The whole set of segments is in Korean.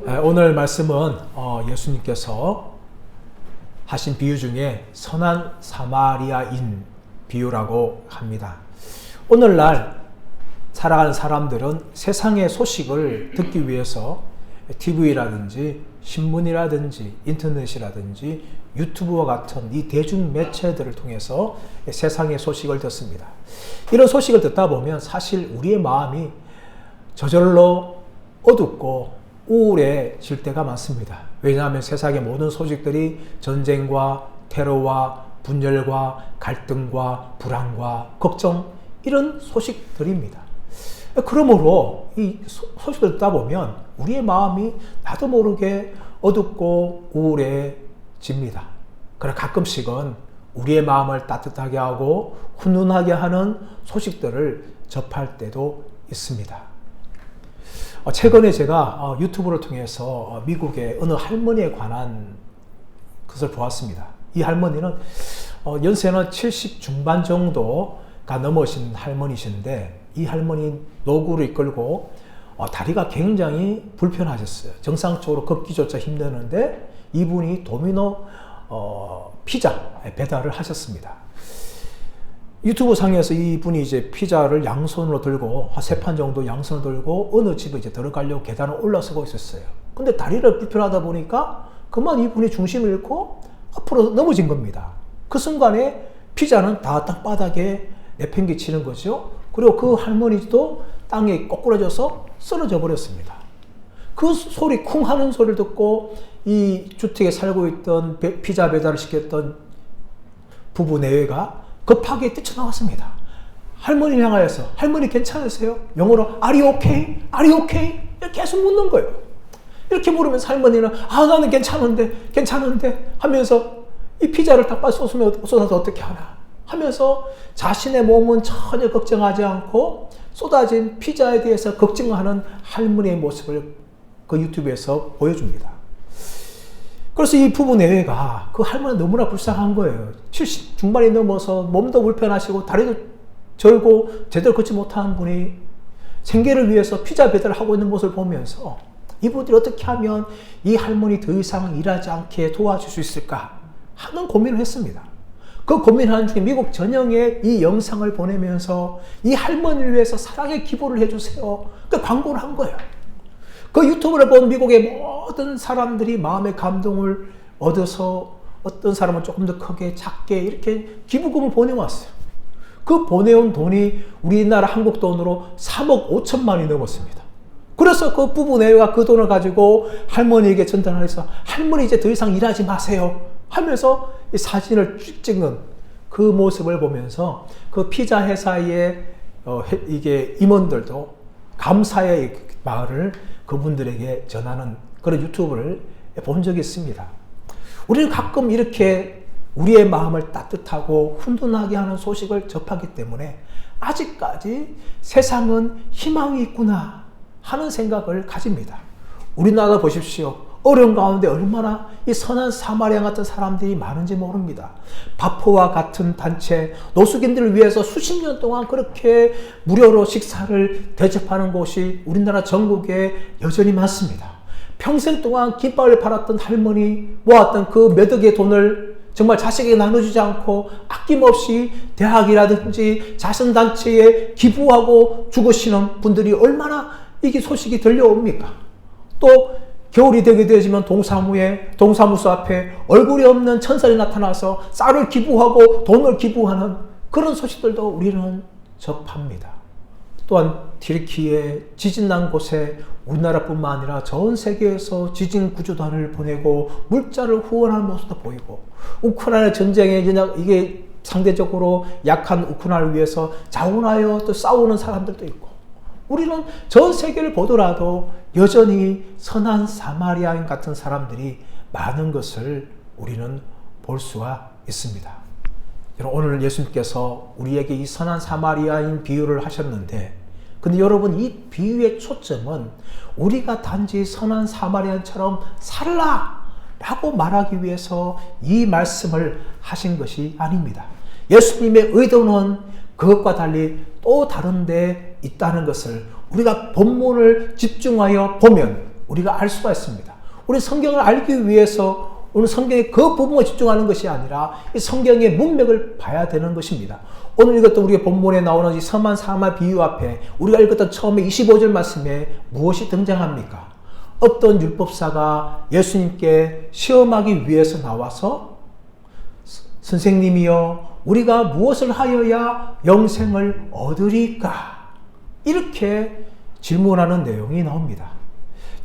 오늘 말씀은 예수님께서 하신 비유 중에 선한 사마리아인 비유라고 합니다. 오늘날 살아가는 사람들은 세상의 소식을 듣기 위해서 TV라든지 신문이라든지 인터넷이라든지 유튜브와 같은 이 대중 매체들을 통해서 세상의 소식을 듣습니다. 이런 소식을 듣다 보면 사실 우리의 마음이 저절로 어둡고 우울해질 때가 많습니다. 왜냐하면 세상의 모든 소식들이 전쟁과 테러와 분열과 갈등과 불안과 걱정 이런 소식들입니다. 그러므로 이 소식을 듣다 보면 우리의 마음이 나도 모르게 어둡고 우울해집니다. 그러나 가끔씩은 우리의 마음을 따뜻하게 하고 훈훈하게 하는 소식들을 접할 때도 있습니다. 최근에 제가 유튜브를 통해서 미국의 어느 할머니에 관한 것을 보았습니다. 이 할머니는 연세는 70 중반 정도가 넘으신 할머니신데 이 할머니 노구를 이끌고 다리가 굉장히 불편하셨어요. 정상적으로 걷기조차 힘드는데 이분이 도미노 피자 배달을 하셨습니다. 유튜브 상에서 이분이 이제 피자를 양손으로 들고 한 3판 정도 양손을 들고 어느 집에 이제 들어가려고 계단을 올라서고 있었어요. 근데 다리를 불편하다 보니까 그만 이분이 중심을 잃고 앞으로 넘어진 겁니다. 그 순간에 피자는 다 땅바닥에 내팽개치는 거죠. 그리고 그 할머니도 땅에 꼬꾸라져서 쓰러져 버렸습니다. 그 소리 쿵 하는 소리를 듣고 이 주택에 살고 있던 피자 배달을 시켰던 부부 내외가 급하게 뛰쳐나왔습니다. 할머니를 향하여서 할머니 괜찮으세요? 영어로 Are you okay? Are you okay? 이렇게 계속 묻는 거예요. 이렇게 물으면서 할머니는 나는 괜찮은데 하면서 이 피자를 딱 쏟아서 어떻게 하나 하면서 자신의 몸은 전혀 걱정하지 않고 쏟아진 피자에 대해서 걱정하는 할머니의 모습을 그 유튜브에서 보여줍니다. 그래서 이 부부 내외가 그 할머니 너무나 불쌍한 거예요. 70 중반이 넘어서 몸도 불편하시고 다리도 절고 제대로 걷지 못하는 분이 생계를 위해서 피자 배달을 하고 있는 모습을 보면서 이분들이 어떻게 하면 이 할머니 더 이상 일하지 않게 도와줄 수 있을까 하는 고민을 했습니다. 그 고민하는 중에 미국 전역에 이 영상을 보내면서 이 할머니를 위해서 사랑의 기부를 해주세요. 그 광고를 한 거예요. 그 유튜브를 본 미국의 모든 사람들이 마음의 감동을 얻어서 어떤 사람은 조금 더 크게 작게 이렇게 기부금을 보내왔어요. 그 보내온 돈이 우리나라 한국 돈으로 3억 5천만이 넘었습니다. 그래서 그 부부 내외가 그 돈을 가지고 할머니에게 전달해서 할머니 이제 더 이상 일하지 마세요 하면서 이 사진을 찍은 그 모습을 보면서 그 피자 회사의 이게 임원들도 감사의 말을 그분들에게 전하는 그런 유튜브를 본 적이 있습니다. 우리는 가끔 이렇게 우리의 마음을 따뜻하고 훈훈하게 하는 소식을 접하기 때문에 아직까지 세상은 희망이 있구나 하는 생각을 가집니다. 우리나라 보십시오. 어려운 가운데 얼마나 이 선한 사마리아 같은 사람들이 많은지 모릅니다. 바포와 같은 단체, 노숙인들을 위해서 수십 년 동안 그렇게 무료로 식사를 대접하는 곳이 우리나라 전국에 여전히 많습니다. 평생 동안 김밥을 팔았던 할머니 모았던 그 몇 억의 돈을 정말 자식에게 나눠주지 않고 아낌없이 대학이라든지 자선단체에 기부하고 죽으시는 분들이 얼마나 이게 소식이 들려옵니까? 또 겨울이 되게 되지만 동사무소 앞에 얼굴이 없는 천사들이 나타나서 쌀을 기부하고 돈을 기부하는 그런 소식들도 우리는 접합니다. 또한 튀르키예 지진 난 곳에 우리나라뿐만 아니라 전 세계에서 지진 구조단을 보내고 물자를 후원하는 모습도 보이고 우크라이나 전쟁에 이게 상대적으로 약한 우크라이나를 위해서 자원하여 또 싸우는 사람들도 있고 우리는 전 세계를 보더라도 여전히 선한 사마리아인 같은 사람들이 많은 것을 우리는 볼 수가 있습니다. 오늘 예수님께서 우리에게 이 선한 사마리아인 비유를 하셨는데 근데 여러분 이 비유의 초점은 우리가 단지 선한 사마리아인처럼 살라 라고 말하기 위해서 이 말씀을 하신 것이 아닙니다. 예수님의 의도는 그것과 달리 또 다른 데 있다는 것을 우리가 본문을 집중하여 보면 우리가 알 수가 있습니다. 우리 성경을 알기 위해서 오늘 성경의 그 부분에 집중하는 것이 아니라 이 성경의 문맥을 봐야 되는 것입니다. 오늘 읽었던 우리가 본문에 나오는 이 선한 사마 비유 앞에 우리가 읽었던 처음에 25절 말씀에 무엇이 등장합니까? 어떤 율법사가 예수님께 시험하기 위해서 나와서 선생님이여 우리가 무엇을 하여야 영생을 얻으리까? 이렇게 질문하는 내용이 나옵니다.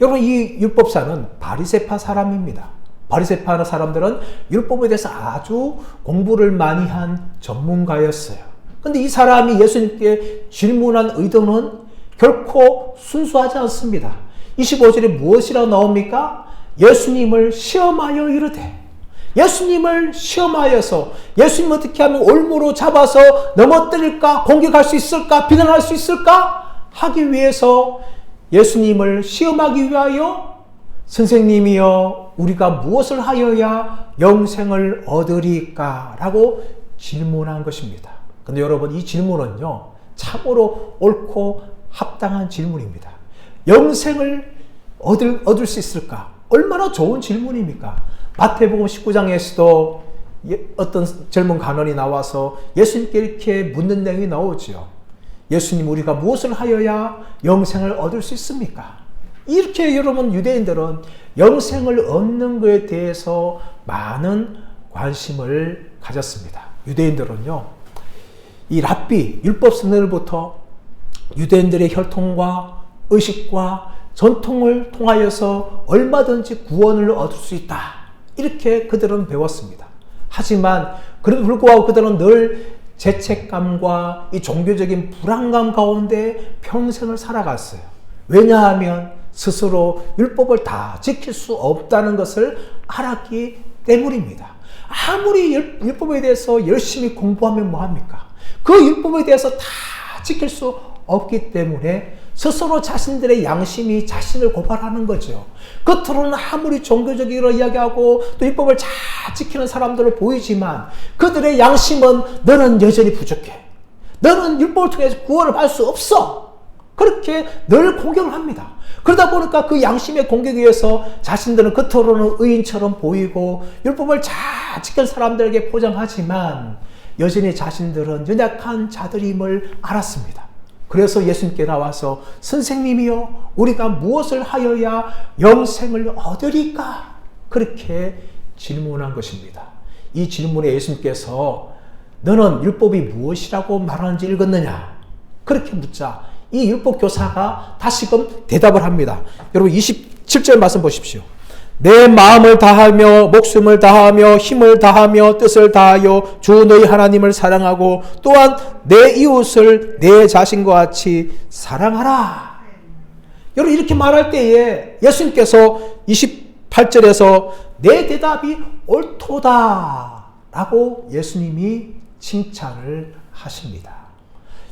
여러분, 이 율법사는 바리새파 사람입니다. 바리새파 사람들은 율법에 대해서 아주 공부를 많이 한 전문가였어요. 그런데 이 사람이 예수님께 질문한 의도는 결코 순수하지 않습니다. 25절에 무엇이라고 나옵니까? 예수님을 시험하여 이르되, 예수님을 시험하여서 예수님 어떻게 하면 올무로 잡아서 넘어뜨릴까, 공격할 수 있을까, 비난할 수 있을까 하기 위해서 예수님을 시험하기 위하여 선생님이여 우리가 무엇을 하여야 영생을 얻으리까? 라고 질문한 것입니다. 근데 여러분, 이 질문은요 참으로 옳고 합당한 질문입니다. 영생을 얻을 수 있을까? 얼마나 좋은 질문입니까? 마태복음 19장에서도 어떤 젊은 간원이 나와서 예수님께 이렇게 묻는 내용이 나오죠. 예수님, 우리가 무엇을 하여야 영생을 얻을 수 있습니까? 이렇게 여러분, 유대인들은 영생을 얻는 것에 대해서 많은 관심을 가졌습니다. 유대인들은요, 이 랍비, 율법서들부터 유대인들의 혈통과 의식과 전통을 통하여서 얼마든지 구원을 얻을 수 있다, 이렇게 그들은 배웠습니다. 하지만 그래도 불구하고 그들은 늘 죄책감과 이 종교적인 불안감 가운데 평생을 살아갔어요. 왜냐하면 스스로 율법을 다 지킬 수 없다는 것을 알았기 때문입니다. 아무리 율법에 대해서 열심히 공부하면 뭐합니까? 그 율법에 대해서 다 지킬 수 없기 때문에 스스로 자신들의 양심이 자신을 고발하는 거죠. 겉으로는 아무리 종교적으로 이야기하고 또 율법을 잘 지키는 사람들로 보이지만 그들의 양심은 너는 여전히 부족해. 너는 율법을 통해서 구원을 받을 수 없어. 그렇게 늘 공격을 합니다. 그러다 보니까 그 양심의 공격에 의해서 자신들은 겉으로는 의인처럼 보이고 율법을 잘 지킨 사람들에게 포장하지만 여전히 자신들은 연약한 자들임을 알았습니다. 그래서 예수님께 나와서 선생님이여 우리가 무엇을 하여야 영생을 얻으리까? 그렇게 질문한 것입니다. 이 질문에 예수님께서 너는 율법이 무엇이라고 말하는지 읽었느냐? 그렇게 묻자 이 율법 교사가 다시금 대답을 합니다. 여러분 27절 말씀 보십시오. 내 마음을 다하며 목숨을 다하며 힘을 다하며 뜻을 다하여 주 너희 하나님을 사랑하고 또한 내 이웃을 내 자신과 같이 사랑하라. 여러분 이렇게 말할 때에 예수님께서 28절에서 내 대답이 옳도다 라고 예수님이 칭찬을 하십니다.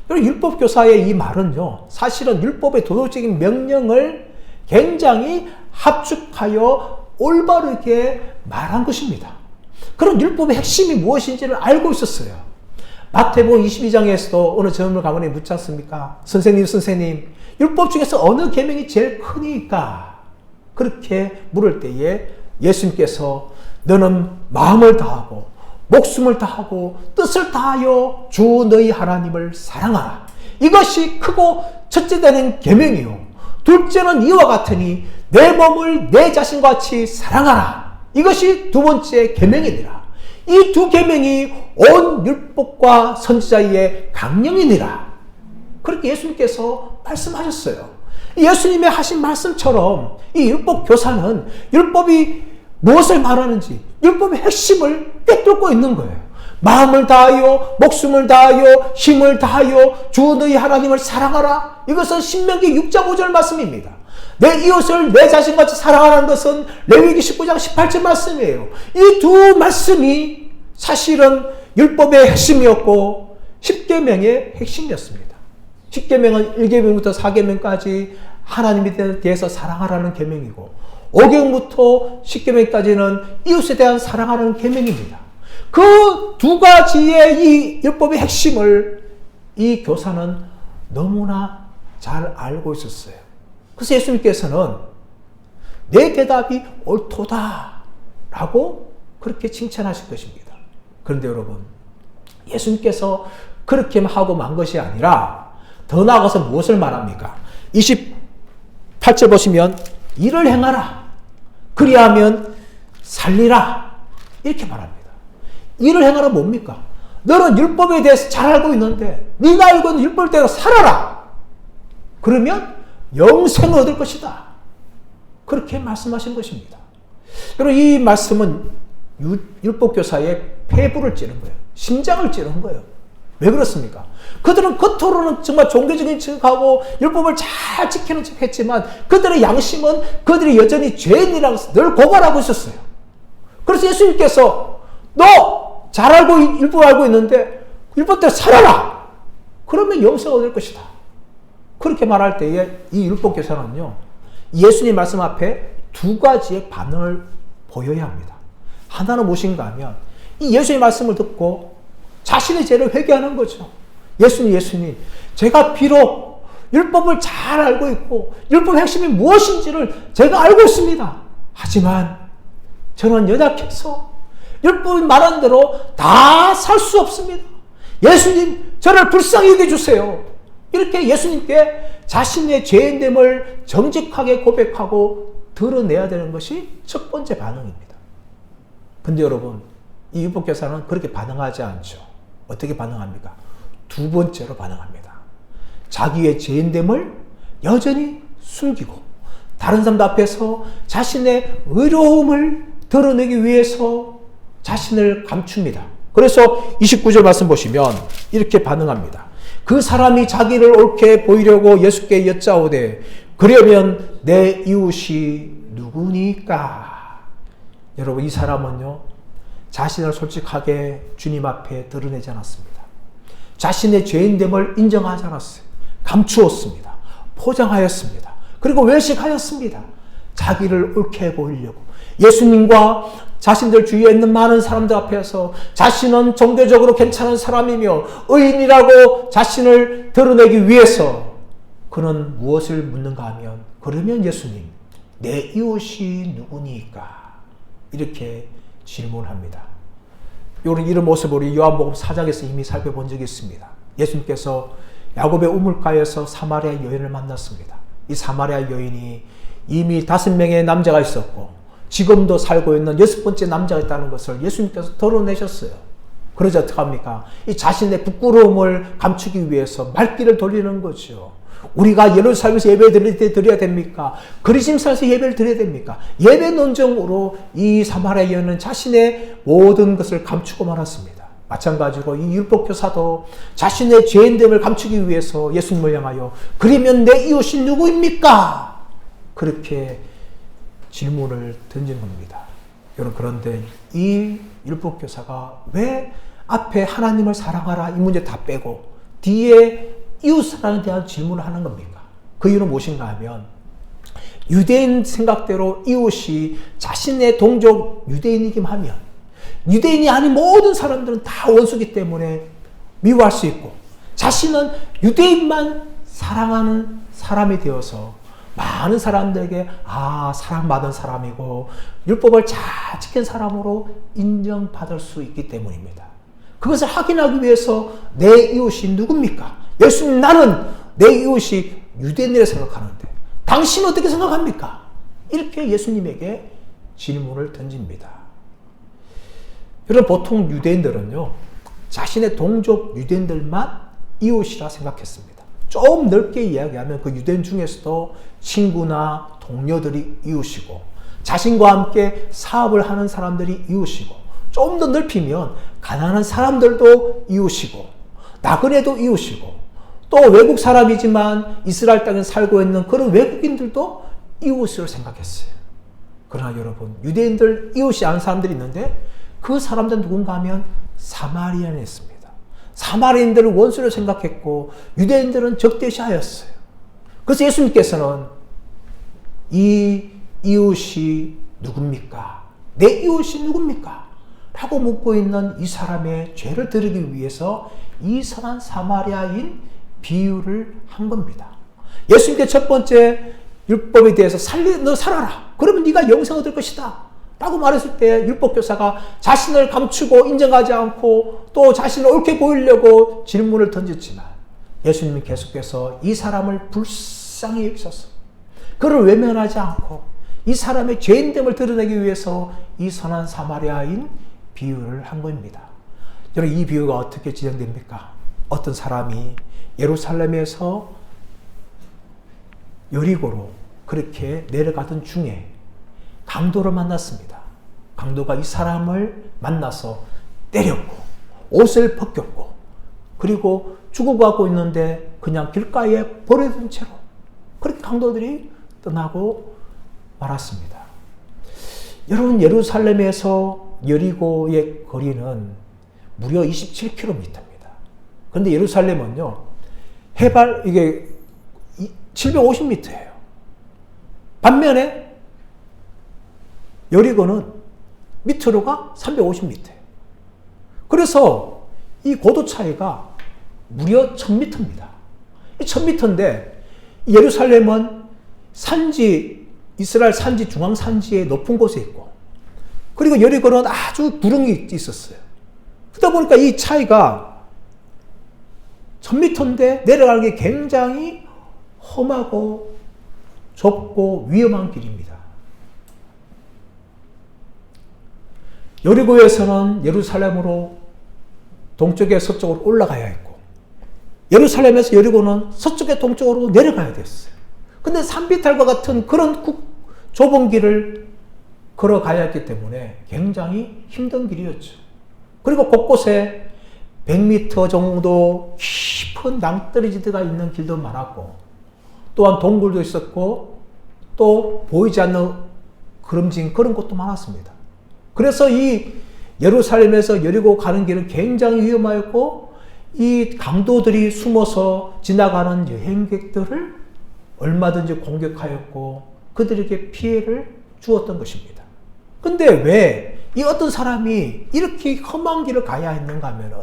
여러분 율법교사의 이 말은요 사실은 율법의 도덕적인 명령을 굉장히 합축하여 올바르게 말한 것입니다. 그런 율법의 핵심이 무엇인지를 알고 있었어요. 마태복음 22장에서도 어느 젊은 가문에 묻지 않습니까? 선생님, 율법 중에서 어느 계명이 제일 크니까? 그렇게 물을 때에 예수님께서 너는 마음을 다하고 목숨을 다하고 뜻을 다하여 주 너희 하나님을 사랑하라. 이것이 크고 첫째 되는 계명이요. 둘째는 이와 같으니 내 몸을 내 자신과 같이 사랑하라. 이것이 두 번째 계명이니라. 이 두 계명이 온 율법과 선지자의 강령이니라. 그렇게 예수님께서 말씀하셨어요. 예수님의 하신 말씀처럼 이 율법 교사는 율법이 무엇을 말하는지 율법의 핵심을 꿰뚫고 있는 거예요. 마음을 다하여 목숨을 다하여 힘을 다하여 주 너희 하나님을 사랑하라. 이것은 신명기 6장 5절 말씀입니다. 내 이웃을 내 자신같이 사랑하라는 것은 레위기 19장 18절 말씀이에요. 이 두 말씀이 사실은 율법의 핵심이었고 10계명의 핵심이었습니다. 10계명은 1계명부터 4계명까지 하나님에 대해서 사랑하라는 계명이고 5계명부터 10계명까지는 이웃에 대한 사랑하라는 계명입니다. 그 두 가지의 이 율법의 핵심을 이 교사는 너무나 잘 알고 있었어요. 그래서 예수님께서는 내 대답이 옳도다 라고 그렇게 칭찬하실 것입니다. 그런데 여러분, 예수님께서 그렇게 하고 만 것이 아니라 더 나아가서 무엇을 말합니까? 28절 보시면 이를 행하라, 그리하면 살리라, 이렇게 말합니다. 이를 행하라 뭡니까? 너는 율법에 대해서 잘 알고 있는데 네가 알고 있는 율법대로 살아라. 그러면 영생을 얻을 것이다. 그렇게 말씀하신 것입니다. 여러분, 이 말씀은 율법교사의 폐부를 찌른 거예요. 심장을 찌른 거예요. 왜 그렇습니까? 그들은 겉으로는 정말 종교적인 척하고 율법을 잘 지키는 척 했지만 그들의 양심은 그들이 여전히 죄인이라고 늘 고발하고 있었어요. 그래서 예수님께서 너 잘 알고 율법 알고 있는데 율법대로 살아라. 그러면 영생을 얻을 것이다. 그렇게 말할 때에 이 율법교사는요, 예수님 말씀 앞에 두 가지의 반응을 보여야 합니다. 하나는 무엇인가 하면 이 예수님 말씀을 듣고 자신의 죄를 회개하는 거죠. 예수님, 제가 비록 율법을 잘 알고 있고 율법의 핵심이 무엇인지를 제가 알고 있습니다. 하지만 저는 연약해서 율법이 말한 대로 다 살 수 없습니다. 예수님, 저를 불쌍히 여겨주세요. 이렇게 예수님께 자신의 죄인됨을 정직하게 고백하고 드러내야 되는 것이 첫 번째 반응입니다. 근데 여러분, 이 율법교사는 그렇게 반응하지 않죠. 어떻게 반응합니까? 두 번째로 반응합니다. 자기의 죄인됨을 여전히 숨기고 다른 사람들 앞에서 자신의 의로움을 드러내기 위해서 자신을 감춥니다. 그래서 29절 말씀 보시면 이렇게 반응합니다. 그 사람이 자기를 옳게 보이려고 예수께 여짜오되 그러면 내 이웃이 누구니까? 여러분, 이 사람은요, 자신을 솔직하게 주님 앞에 드러내지 않았습니다. 자신의 죄인됨을 인정하지 않았어요. 감추었습니다. 포장하였습니다. 그리고 외식하였습니다. 자기를 옳게 보이려고 예수님과 자신들 주위에 있는 많은 사람들 앞에서 자신은 종교적으로 괜찮은 사람이며 의인이라고 자신을 드러내기 위해서 그는 무엇을 묻는가 하면 그러면 예수님, 내 이웃이 누구니까? 이렇게 질문합니다. 이런 모습을 우리 요한복음 4장에서 이미 살펴본 적이 있습니다. 예수님께서 야곱의 우물가에서 사마리아 여인을 만났습니다. 이 사마리아 여인이 이미 5명의 남자가 있었고 지금도 살고 있는 6번째 남자가 있다는 것을 예수님께서 드러내셨어요. 그러자 어떡합니까? 이 자신의 부끄러움을 감추기 위해서 말귀를 돌리는 거죠. 우리가 예루살렘에서 예배 드릴 때 드려야 됩니까? 그리심사에서 예배를 드려야 됩니까? 예배 논정으로 이 사마리아 여인은 자신의 모든 것을 감추고 말았습니다. 마찬가지로 이 율법교사도 자신의 죄인됨을 감추기 위해서 예수님을 향하여 그러면 내 이웃이 누구입니까? 그렇게 질문을 던진 겁니다. 여러분, 그런데 이 율법교사가 왜 앞에 하나님을 사랑하라 이 문제 다 빼고 뒤에 이웃사랑에 대한 질문을 하는 겁니까? 그 이유는 무엇인가 하면 유대인 생각대로 이웃이 자신의 동족 유대인이기만 하면 유대인이 아닌 모든 사람들은 다 원수기 때문에 미워할 수 있고 자신은 유대인만 사랑하는 사람이 되어서 많은 사람들에게 사랑받은 사람이고 율법을 잘 지킨 사람으로 인정받을 수 있기 때문입니다. 그것을 확인하기 위해서 내 이웃이 누굽니까? 예수님, 나는 내 이웃이 유대인이라 생각하는데 당신은 어떻게 생각합니까? 이렇게 예수님에게 질문을 던집니다. 여러분, 보통 유대인들은요, 자신의 동족 유대인들만 이웃이라 생각했습니다. 좀 넓게 이야기하면 그 유대인 중에서도 친구나 동료들이 이웃이고 자신과 함께 사업을 하는 사람들이 이웃이고 좀 더 넓히면 가난한 사람들도 이웃이고 나그네도 이웃이고 또 외국 사람이지만 이스라엘 땅에 살고 있는 그런 외국인들도 이웃으로 생각했어요. 그러나 여러분, 유대인들 이웃이 아닌 사람들이 있는데 그 사람들은 누군가 하면 사마리아인이었습니다. 사마리아인들을 원수로 생각했고 유대인들은 적대시하였어요. 그래서 예수님께서는 이 이웃이 누굽니까? 내 이웃이 누굽니까? 라고 묻고 있는 이 사람의 죄를 들으기 위해서 이 선한 사마리아인 비유를 한 겁니다. 예수님께 첫 번째 율법에 대해서 너 살아라. 그러면 네가 영생 얻을 것이다. 라고 말했을 때 율법교사가 자신을 감추고 인정하지 않고 또 자신을 옳게 보이려고 질문을 던졌지만 예수님이 계속해서 이 사람을 불쌍히 여기셔서 그를 외면하지 않고 이 사람의 죄인됨을 드러내기 위해서 이 선한 사마리아인 비유를 한 겁니다. 여러분, 이 비유가 어떻게 진행됩니까? 어떤 사람이 예루살렘에서 여리고로 그렇게 내려가던 중에 강도를 만났습니다. 강도가 이 사람을 만나서 때렸고 옷을 벗겼고 그리고 죽어가고 있는데 그냥 길가에 버려둔 채로 그렇게 강도들이 떠나고 말았습니다. 여러분, 예루살렘에서 여리고의 거리는 무려 27km입니다. 그런데 예루살렘은요, 해발 이게 750m예요. 반면에 여리고는 밑으로가 350m예요. 그래서 이 고도 차이가 무려 1000m입니다. 1000m인데 예루살렘은 산지, 이스라엘 산지, 중앙 산지의 높은 곳에 있고 그리고 여리고는 아주 구릉이 있었어요. 그러다 보니까 이 차이가 1000m인데 내려가는 게 굉장히 험하고 좁고 위험한 길입니다. 여리고에서는 예루살렘으로 동쪽에 서쪽으로 올라가야 했고 예루살렘에서 여리고는 서쪽에 동쪽으로 내려가야 됐어요. 근데 산비탈과 같은 그런 좁은 길을 걸어가야 했기 때문에 굉장히 힘든 길이었죠. 그리고 곳곳에 100m 정도 깊은 낭떠러지가 있는 길도 많았고 또한 동굴도 있었고 또 보이지 않는 그름진 그런 곳도 많았습니다. 그래서 이 예루살렘에서 여리고 가는 길은 굉장히 위험하였고 이 강도들이 숨어서 지나가는 여행객들을 얼마든지 공격하였고 그들에게 피해를 주었던 것입니다. 근데 왜 이 어떤 사람이 이렇게 험한 길을 가야 했는가 하면은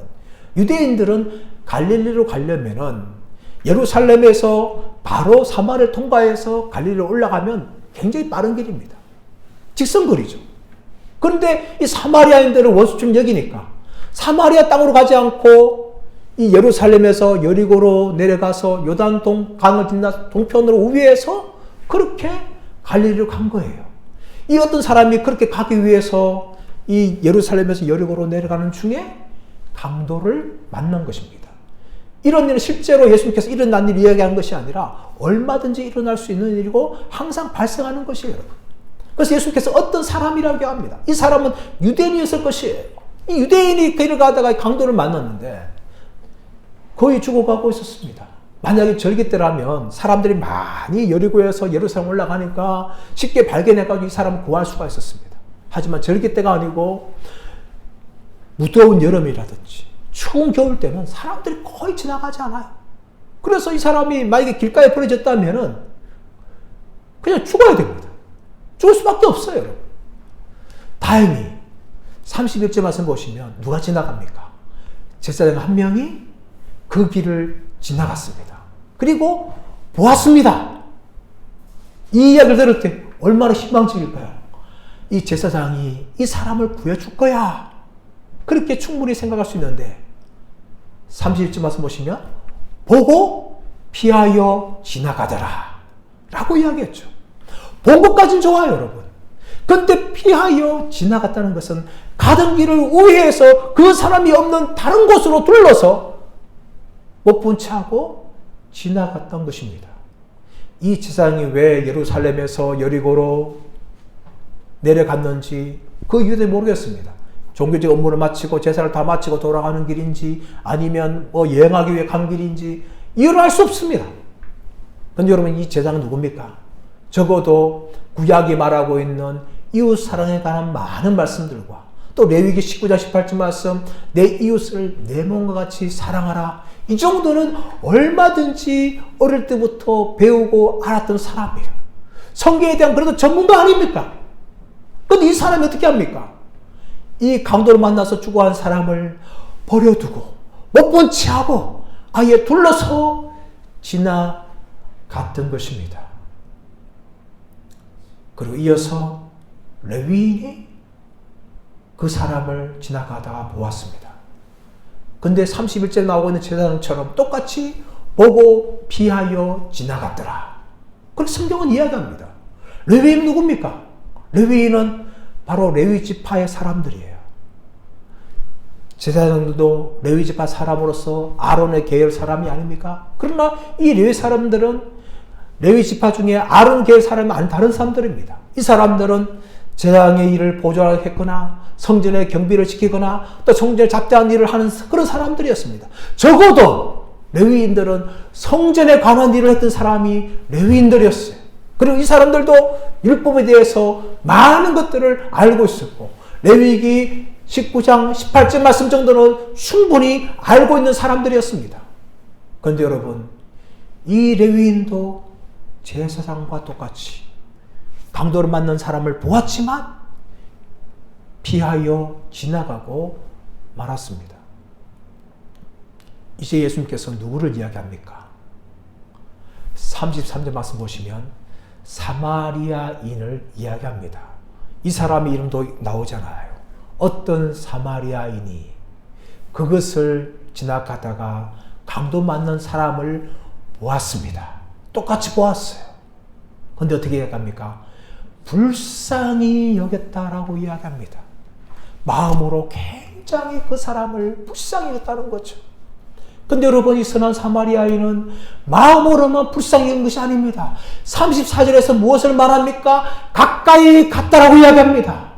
유대인들은 갈릴리로 가려면은 예루살렘에서 바로 사마리아를 통과해서 갈릴리로 올라가면 굉장히 빠른 길입니다. 직선거리죠. 그런데 이 사마리아인들은 원수처럼 여기니까 사마리아 땅으로 가지 않고 이 예루살렘에서 여리고로 내려가서 요단 강을 지나 동편으로 우회해서 그렇게 갈릴리로 간 거예요. 이 어떤 사람이 그렇게 가기 위해서 이 예루살렘에서 여리고로 내려가는 중에 강도를 만난 것입니다. 이런 일은 실제로 예수님께서 일어난 일을 이야기하는 것이 아니라 얼마든지 일어날 수 있는 일이고 항상 발생하는 것이에요, 여러분. 그래서 예수님께서 어떤 사람이라고 합니다. 이 사람은 유대인이었을 것이에요. 이 유대인이 길을 가다가 강도를 만났는데 거의 죽어가고 있었습니다. 만약에 절기 때라면 사람들이 많이 여리고에서 예루살렘 올라가니까 쉽게 발견해가지고 이 사람을 구할 수가 있었습니다. 하지만 절기 때가 아니고 무더운 여름이라든지 추운 겨울 때는 사람들이 거의 지나가지 않아요. 그래서 이 사람이 만약에 길가에 버려졌다면은 그냥 죽어야 됩니다. 죽을 수밖에 없어요, 여러분. 다행히 31절 말씀 보시면 누가 지나갑니까? 제사장 한 명이 그 길을 지나갔습니다. 그리고 보았습니다. 이 이야기를 들을 때 얼마나 희망적일까요? 이 제사장이 이 사람을 구해줄 거야. 그렇게 충분히 생각할 수 있는데 31절 말씀 보시면 보고 피하여 지나가더라 라고 이야기했죠. 본 것까지는 좋아요, 여러분. 그런데 피하여 지나갔다는 것은 가던 길을 우회해서 그 사람이 없는 다른 곳으로 둘러서 못 본 채 하고 지나갔던 것입니다. 이 제사장이 왜 예루살렘에서 여리고로 내려갔는지 그 이유도 모르겠습니다. 종교적 업무를 마치고 제사를 다 마치고 돌아가는 길인지 아니면 여행하기 위해 간 길인지 이유를 알 수 없습니다. 그런데 여러분, 이 제사장은 누굽니까? 적어도 구약이 말하고 있는 이웃 사랑에 관한 많은 말씀들과 또 레위기 19장 18절 말씀 내 이웃을 내 몸과 같이 사랑하라, 이 정도는 얼마든지 어릴 때부터 배우고 알았던 사람이에요. 성경에 대한 그래도 전문가 아닙니까? 그런데 이 사람이 어떻게 합니까? 이 강도를 만나서 죽어간 사람을 버려두고 못 본 채 하고 아예 둘러서 지나갔던 것입니다. 그리고 이어서 레위인이 그 사람을 지나가다가 보았습니다. 근데 31절 나오고 있는 제사장처럼 똑같이 보고 피하여 지나갔더라. 그렇게 성경은 이야기합니다. 레위인은 누굽니까? 레위인은 바로 레위 지파의 사람들이에요. 제사장들도 레위 지파 사람으로서 아론의 계열 사람이 아닙니까? 그러나 이 레위 사람들은 레위 지파 중에 아론 계열 사람이 아닌 다른 사람들입니다. 이 사람들은 제사장의 일을 보조하겠거나 성전의 경비를 지키거나 또 성전에 잡다한 일을 하는 그런 사람들이었습니다. 적어도 레위인들은 성전에 관한 일을 했던 사람이 레위인들이었어요. 그리고 이 사람들도 율법에 대해서 많은 것들을 알고 있었고 레위기 19장 18절 말씀 정도는 충분히 알고 있는 사람들이었습니다. 그런데 여러분, 이 레위인도 제사장과 똑같이 강도를 맞는 사람을 보았지만 피하여 지나가고 말았습니다. 이제 예수님께서 누구를 이야기합니까? 33절 말씀 보시면 사마리아인을 이야기합니다. 이 사람의 이름도 나오잖아요. 어떤 사마리아인이 그것을 지나가다가 강도 맞는 사람을 보았습니다. 똑같이 보았어요. 그런데 어떻게 이야기합니까? 불쌍히 여겼다라고 이야기합니다. 마음으로 굉장히 그 사람을 불쌍히 여겼다는 거죠. 근데 여러분, 이 선한 사마리아인은 마음으로만 불쌍히 여긴 것이 아닙니다. 34절에서 무엇을 말합니까? 가까이 갔다라고 이야기합니다.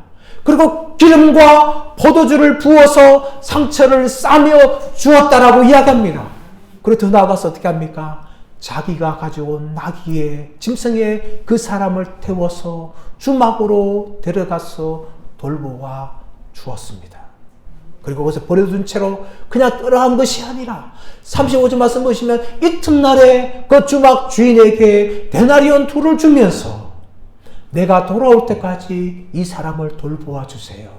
그리고 기름과 포도주를 부어서 상처를 싸며 주었다라고 이야기합니다. 그리고 더 나아가서 어떻게 합니까? 자기가 가져온 나귀의 짐승에 그 사람을 태워서 주막으로 데려가서 돌보아 주었습니다. 그리고 거기서 버려둔 채로 그냥 떠나간 것이 아니라 35절 말씀 보시면 이튿날에 그 주막 주인에게 데나리온 2를 주면서 내가 돌아올 때까지 이 사람을 돌보아 주세요.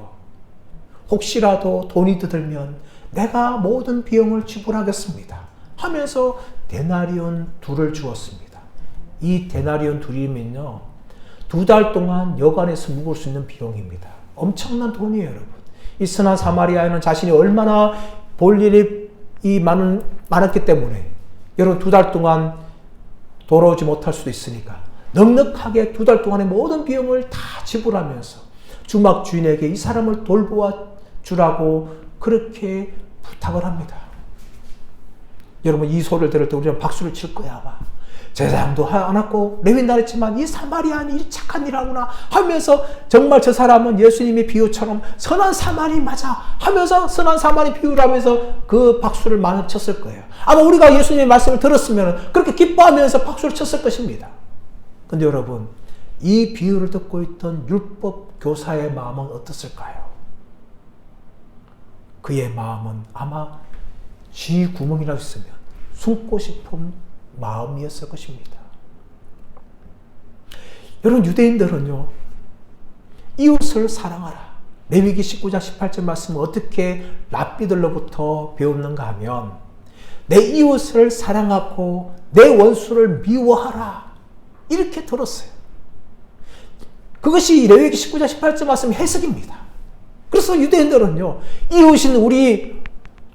혹시라도 돈이 더 들면 내가 모든 비용을 지불하겠습니다 하면서 데나리온 2를 주었습니다. 이 데나리온 2이면요 2달 동안 여관에서 묵을 수 있는 비용입니다. 엄청난 돈이에요, 여러분. 이 선한 사마리아인은 자신이 얼마나 볼 일이 많았기 때문에 여러분 2달 동안 돌아오지 못할 수도 있으니까 넉넉하게 2달 동안의 모든 비용을 다 지불하면서 주막 주인에게 이 사람을 돌보아 주라고 그렇게 부탁을 합니다. 여러분, 이 소리를 들을 때 우리는 박수를 칠 거야 아마. 제사장도 안 왔고 레위인도 안 했지만 이 사마리아인이 이 착한 일 하구나 하면서 정말 저 사람은 예수님의 비유처럼 선한 사마리 맞아 하면서 선한 사마리 비유를 하면서 그 박수를 많이 쳤을 거예요. 아마 우리가 예수님의 말씀을 들었으면 그렇게 기뻐하면서 박수를 쳤을 것입니다. 근데 여러분, 이 비유를 듣고 있던 율법 교사의 마음은 어떻을까요? 그의 마음은 아마 쥐 구멍이라고 있으면 숨고 싶은 마음이었을 것입니다. 여러분, 유대인들은요 이웃을 사랑하라. 레위기 19장 18절 말씀을 어떻게 랍비들로부터 배웠는가 하면 내 이웃을 사랑하고 내 원수를 미워하라 이렇게 들었어요. 그것이 레위기 19장 18절 말씀 해석입니다. 그래서 유대인들은요 이웃인 우리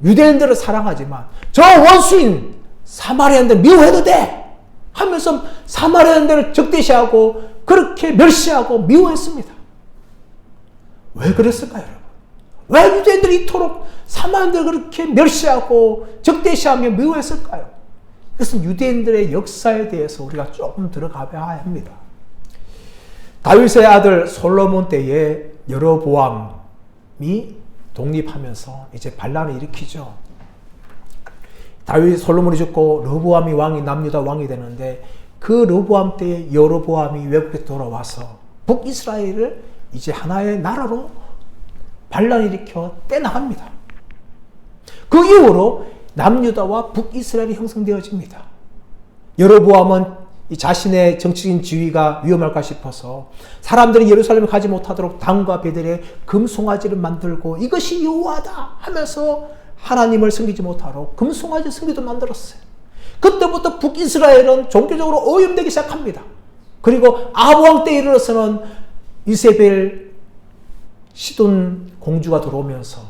유대인들을 사랑하지만 저 원수인 사마리아인들 미워해도 돼 하면서 사마리아인들을 적대시하고 그렇게 멸시하고 미워했습니다. 왜 그랬을까요, 여러분? 왜 유대인들이 이토록 사마리아인들을 그렇게 멸시하고 적대시하며 미워했을까요? 그것은 유대인들의 역사에 대해서 우리가 조금 들어가봐야 합니다. 다윗의 아들 솔로몬 때에 여로보암이 독립하면서 이제 반란을 일으키죠. 다윗 솔로몬이 죽고 르호보암이 왕이 남유다 왕이 되는데 그 르호보암 때에 여로보암이 외국에 돌아와서 북이스라엘을 이제 하나의 나라로 반란을 일으켜 떼나갑니다. 그 이후로 남유다와 북이스라엘이 형성되어집니다. 여로보암은 이 자신의 정치적인 지위가 위험할까 싶어서 사람들이 예루살렘에 가지 못하도록 단과 베델에 금송아지를 만들고 이것이 여호와다 하면서 하나님을 섬기지 못하도록 금송아지 섬기도 만들었어요. 그때부터 북이스라엘은 종교적으로 오염되기 시작합니다. 그리고 아브왕 때에 이르러서는 이세벨 시돈 공주가 들어오면서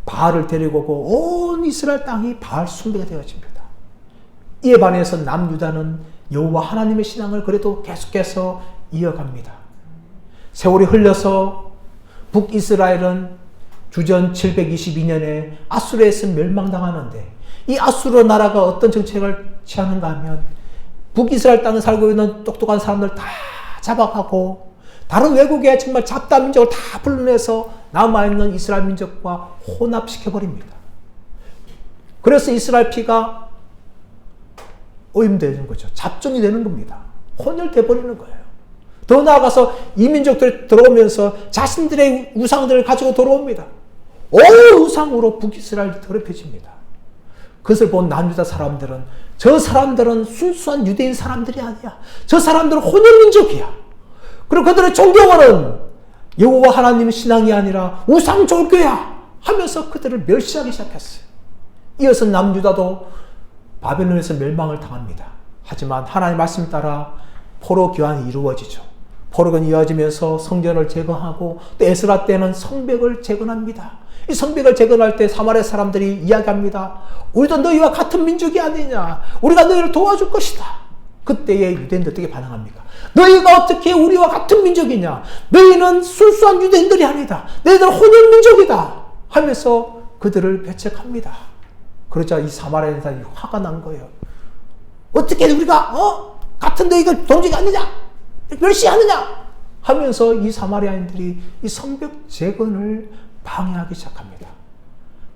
바알을 데리고 오고 온 이스라엘 땅이 바알 숭배가 되어집니다. 이에 반해서 남유다는 여호와 하나님의 신앙을 그래도 계속해서 이어갑니다. 세월이 흘러서 북이스라엘은 주전 722년에 아수르에서 멸망당하는데 이 아수르 나라가 어떤 정책을 취하는가 하면 북이스라엘 땅에 살고 있는 똑똑한 사람들 다 잡아가고 다른 외국의 정말 잡다한 민족을 다 불러내서 남아있는 이스라엘 민족과 혼합시켜버립니다. 그래서 이스라엘 피가 오염되는 거죠. 잡종이 되는 겁니다. 혼혈돼 버리는 거예요. 더 나아가서 이 민족들이 들어오면서 자신들의 우상들을 가지고 들어옵니다. 온 우상으로 북이스라엘이 더럽혀집니다. 그것을 본 남유다 사람들은 저 사람들은 순수한 유대인 사람들이 아니야. 저 사람들은 혼혈민족이야. 그리고 그들의 종교는 여호와 하나님의 신앙이 아니라 우상 종교야 하면서 그들을 멸시하기 시작했어요. 이어서 남유다도 바벨론에서 멸망을 당합니다. 하지만 하나님의 말씀 따라 포로 교환이 이루어지죠. 포로가 이어지면서 성전을 재건하고 또 에스라 때는 성벽을 재건합니다. 이 성벽을 재건할 때 사마리아 사람들이 이야기합니다. 우리도 너희와 같은 민족이 아니냐. 우리가 너희를 도와줄 것이다. 그때의 유대인들 어떻게 반응합니까? 너희가 어떻게 우리와 같은 민족이냐. 너희는 순수한 유대인들이 아니다. 너희들은 혼혈민족이다. 하면서 그들을 배척합니다. 그러자 이 사마리아 사람이 화가 난 거예요. 어떻게 우리가 같은 너희가 동족이 아니냐? 멸시하느냐? 하면서 이 사마리아인들이 이 성벽 재건을 방해하기 시작합니다.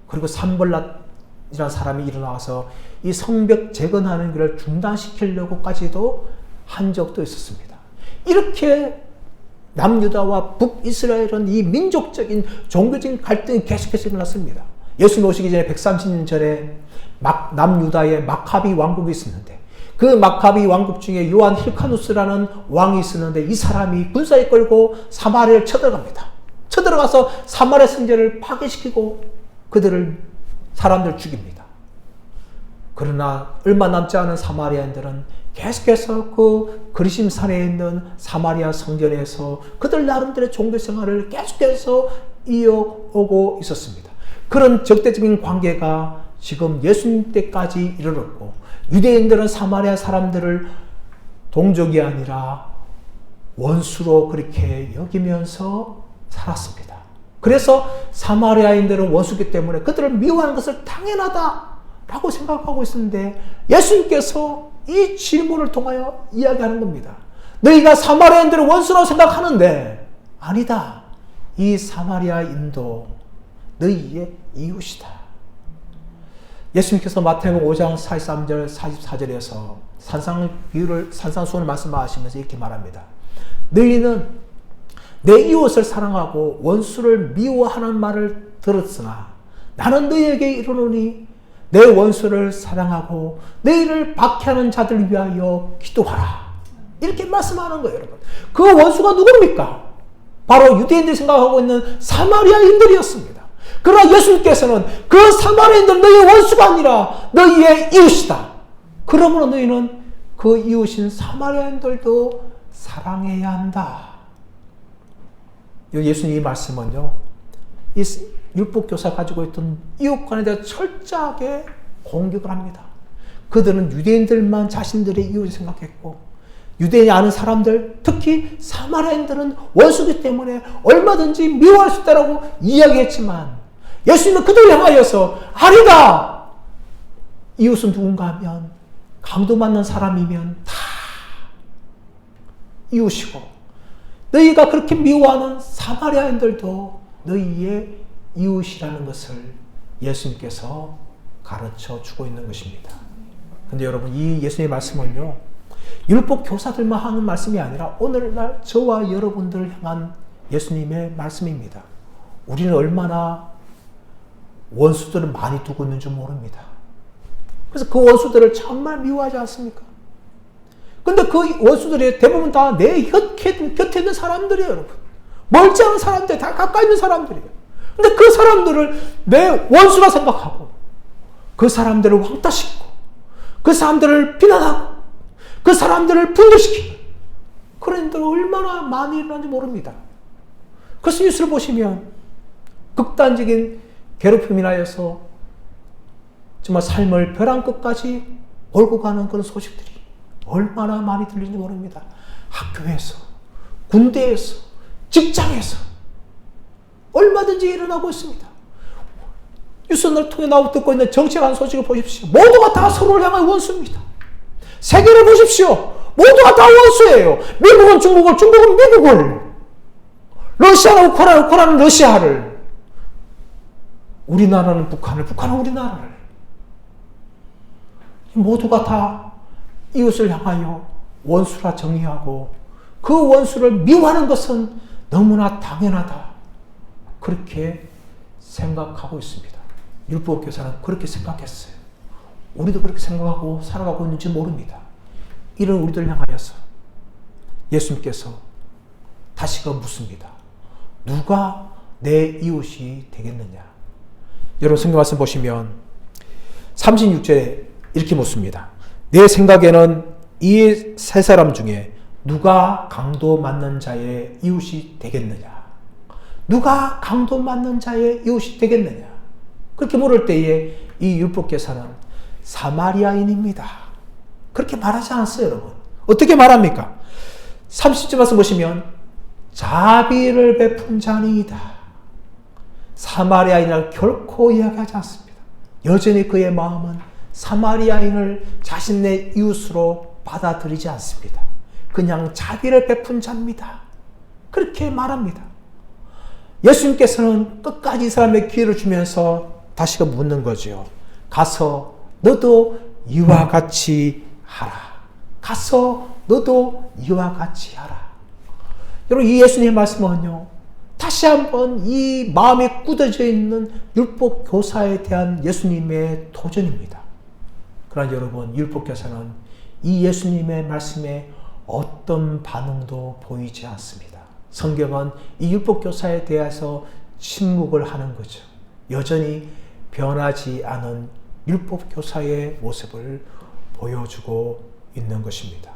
그리고 산벌랏이라는 사람이 일어나서 이 성벽 재건하는 것을 중단시키려고까지도 한 적도 있었습니다. 이렇게 남유다와 북이스라엘은 이 민족적인 종교적인 갈등이 계속해서 일어났습니다. 예수님 오시기 전에 130년 전에 남유다의 마카비 왕국이 있었는데 그 마카비 왕국 중에 요한 힐카누스라는 왕이 있었는데 이 사람이 군사에 끌고 사마리아를 쳐들어갑니다. 쳐들어가서 사마리아 성전을 파괴시키고 사람들 죽입니다. 그러나 얼마 남지 않은 사마리아인들은 계속해서 그 그리심산에 있는 사마리아 성전에서 그들 나름대로의 종교 생활을 계속해서 이어오고 있었습니다. 그런 적대적인 관계가 지금 예수님 때까지 이르렀고 유대인들은 사마리아 사람들을 동족이 아니라 원수로 그렇게 여기면서 살았습니다. 그래서 사마리아인들은 원수기 때문에 그들을 미워하는 것을 당연하다라고 생각하고 있었는데 예수님께서 이 질문을 통하여 이야기하는 겁니다. 너희가 사마리아인들을 원수라고 생각하는데 아니다. 이 사마리아인도 너희의 이웃이다. 예수님께서 마태복음 5장 43절 44절에서 산상수훈을 말씀하시면서 이렇게 말합니다. 너희는 내 이웃을 사랑하고 원수를 미워하는 말을 들었으나 나는 너희에게 이르노니 내 원수를 사랑하고 너희를 박해하는 자들을 위하여 기도하라. 이렇게 말씀하는 거예요, 여러분. 그 원수가 누굽니까? 바로 유대인들이 생각하고 있는 사마리아인들이었습니다. 그러나 예수님께서는 그 사마리아인들은 너희의 원수가 아니라 너희의 이웃이다. 그러므로 너희는 그 이웃인 사마리아인들도 사랑해야 한다. 예수님 이 말씀은요, 이 율법교사가 가지고 있던 이웃간에 대해 철저하게 공격을 합니다. 그들은 유대인들만 자신들의 이웃을 생각했고 유대인이 아는 사람들, 특히 사마리아인들은 원수기 때문에 얼마든지 미워할 수 있다고 이야기했지만 예수님은 그들을 향하여서 아니다! 이웃은 누군가 하면 강도맞는 사람이면 다 이웃이고 너희가 그렇게 미워하는 사마리아인들도 너희의 이웃이라는 것을 예수님께서 가르쳐 주고 있는 것입니다. 근데 여러분 이 예수님의 말씀은요 율법 교사들만 하는 말씀이 아니라 오늘날 저와 여러분들을 향한 예수님의 말씀입니다. 우리는 얼마나 원수들을 많이 두고 있는 줄 모릅니다. 그래서 그 원수들을 정말 미워하지 않습니까? 근데 그 원수들이 대부분 다 내 곁에 있는 사람들이에요, 여러분. 멀지 않은 사람들, 다 가까이 있는 사람들이에요. 근데 그 사람들을 내 원수라 생각하고 그 사람들을 왕따시키고 그 사람들을 비난하고 그 사람들을 분열시키고 그런 일들 얼마나 많이 일어나는지 모릅니다. 그래서 뉴스를 보시면 극단적인 괴롭힘이 인하여서 정말 삶을 벼랑 끝까지 몰고 가는 그런 소식들이 얼마나 많이 들리는지 모릅니다. 학교에서, 군대에서, 직장에서 얼마든지 일어나고 있습니다. 뉴스를 통해 듣고 있는 정치관 소식을 보십시오. 모두가 다 서로를 향한 원수입니다. 세계를 보십시오. 모두가 다 원수예요. 미국은 중국을, 중국은 미국을, 러시아는 우크라이나, 우크라이나는 러시아를, 우리나라는 북한을, 북한은 우리나라를. 모두가 다 이웃을 향하여 원수라 정의하고 그 원수를 미워하는 것은 너무나 당연하다. 그렇게 생각하고 있습니다. 율법교사는 그렇게 생각했어요. 우리도 그렇게 생각하고 살아가고 있는지 모릅니다. 이런 우리들 향하여서 예수님께서 다시금 묻습니다. 누가 내 이웃이 되겠느냐? 여러분 성경 말씀 보시면 36절에 이렇게 묻습니다. 내 생각에는 이 세 사람 중에 누가 강도 맞는 자의 이웃이 되겠느냐? 누가 강도 맞는 자의 이웃이 되겠느냐? 그렇게 물을 때에 이 율법교사는 사마리아인입니다. 그렇게 말하지 않았어요, 여러분. 어떻게 말합니까? 30절 말씀 보시면 자비를 베푼 자니이다. 사마리아인을 결코 이야기하지 않습니다. 여전히 그의 마음은 사마리아인을 자신의 이웃으로 받아들이지 않습니다. 그냥 자비를 베푼 자입니다. 그렇게 말합니다. 예수님께서는 끝까지 이 사람의 기회를 주면서 다시금 묻는 거죠. 가서 너도 이와 같이 하라. 가서 너도 이와 같이 하라. 여러분 이 예수님의 말씀은요. 다시 한번 이 마음에 굳어져 있는 율법 교사에 대한 예수님의 도전입니다. 그러나 여러분 율법 교사는 이 예수님의 말씀에 어떤 반응도 보이지 않습니다. 성경은 이 율법 교사에 대해서 침묵을 하는 거죠. 여전히 변하지 않은 율법 교사의 모습을 보여주고 있는 것입니다.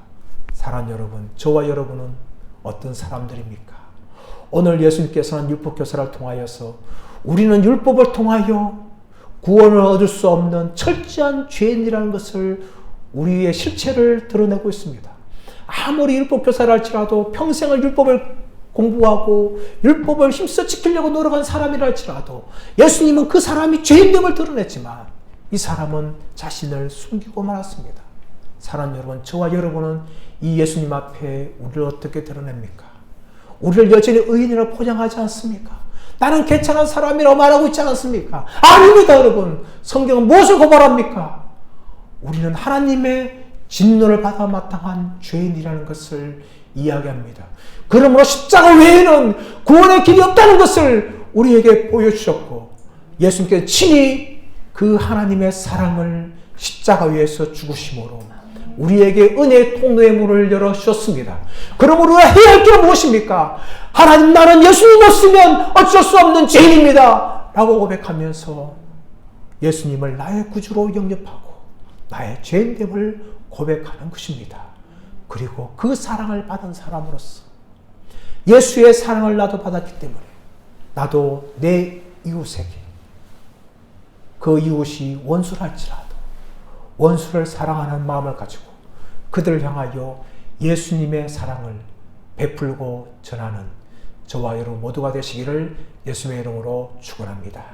사랑하는 여러분, 저와 여러분은 어떤 사람들입니까? 오늘 예수님께서는 율법 교사를 통하여서 우리는 율법을 통하여 구원을 얻을 수 없는 철저한 죄인이라는 것을 우리의 실체를 드러내고 있습니다. 아무리 율법 교사를 할지라도 평생을 율법을 공부하고 율법을 힘써 지키려고 노력한 사람이라 할지라도 예수님은 그 사람이 죄인됨을 드러냈지만 이 사람은 자신을 숨기고 말았습니다. 사랑하는 여러분, 저와 여러분은 이 예수님 앞에 우리를 어떻게 드러냅니까? 우리를 여전히 의인이라고 포장하지 않습니까? 나는 괜찮은 사람이라고 말하고 있지 않습니까? 아닙니다, 여러분. 성경은 무엇을 고발합니까? 우리는 하나님의 진노를 받아 마땅한 죄인이라는 것을 이야기합니다. 그러므로 십자가 외에는 구원의 길이 없다는 것을 우리에게 보여주셨고 예수님께서 친히 그 하나님의 사랑을 십자가 위에서 죽으심으로 우리에게 은혜의 통로의 문을 열어주셨습니다. 그러므로 우리가 해야 할 길은 무엇입니까? 하나님, 나는 예수님 없으면 어쩔 수 없는 죄인입니다 라고 고백하면서 예수님을 나의 구주로 영접하고 나의 죄인됨을 고백하는 것입니다. 그리고 그 사랑을 받은 사람으로서 예수의 사랑을 나도 받았기 때문에 나도 내 이웃에게 그 이웃이 원수랄지라도 원수를 사랑하는 마음을 가지고 그들을 향하여 예수님의 사랑을 베풀고 전하는 저와 여러분 모두가 되시기를 예수님의 이름으로 축원합니다.